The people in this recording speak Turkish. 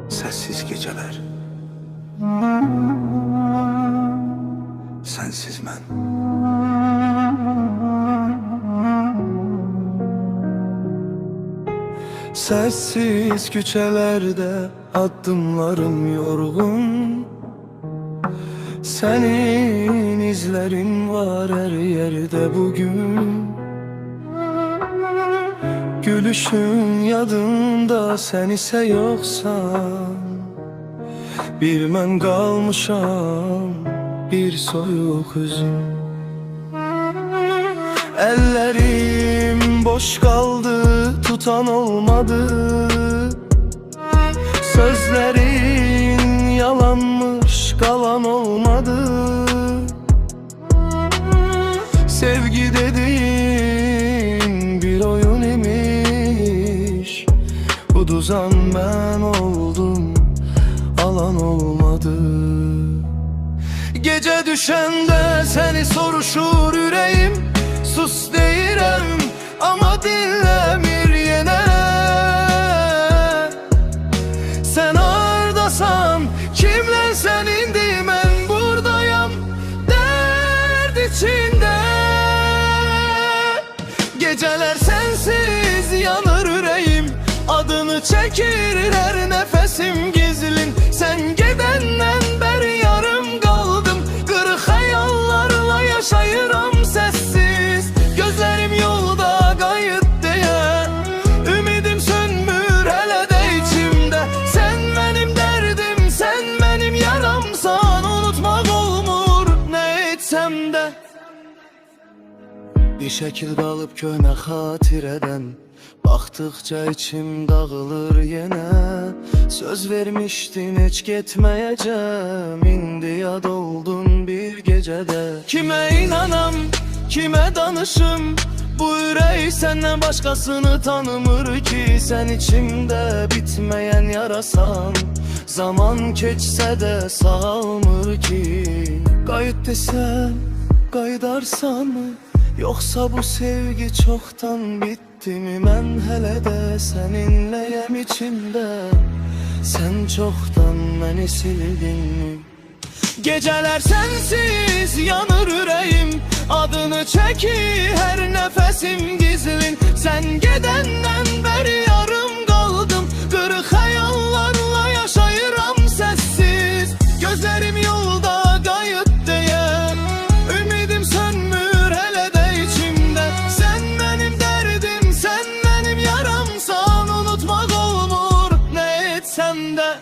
Sessiz geceler, sensiz mən. Sessiz küçelerde adımlarım yorgun. Senin izlerin var her yerde bugün. Gülüşün yadımda, sen ise yoksan. Bir mən qalmışam, bir soyuq üzüm. Ellerim boş kaldı, tutan olmadı. Sözlerin yalanmış, kalan olmadı. Sevgi dediğin bir oyun imiş. Uduzan ben oldum, alan olmadı. Gece düşende seni soruşur yüreğim. Sus deyirəm, ama dinlemir yine. Sen hardasan, kimlensen indi, mən buradayam dert içinde. Geceler sensiz yanır yüreğim. Adını çekir her nefesim gizlin. Sen gedenden beri yarım kaldım. Kırık hayallarla yaşayıram sessiz. Gözlerim yolda kayıt diye. Ümidim sönmür hele de içimde. Sen benim derdim, sen benim yaramsan. Unutmak olmur ne etsem de. Bir şekil kalıp köhne hatireden. Baktıkça içim dağılır yine. Söz vermiştin hiç gitmeyeceğim. İndi yad oldun bir gecede. Kime inanam, kime danışım? Bu yüreği senden başkasını tanımır ki. Sen içimde bitmeyen yarasan. Zaman geçse de sağalmır ki. Kayıt desem kaydarsan mı? Yoksa bu sevgi çoktan bitti mi? Ben hele de seninleyim içimde. Sen çoktan beni sildin mi? Geceler sensiz yanır yüreğim. Adını çekir her nefesim gizlin. Sen gidenden beri yarım kaldım. Kırık hayallarla yaşayıram sessiz. Gözlerim yolda kayıt diye. Ümidim sönmür hele de içimde. Sen benim derdim, sen benim yaramsan. Unutmak olmur ne etsem de.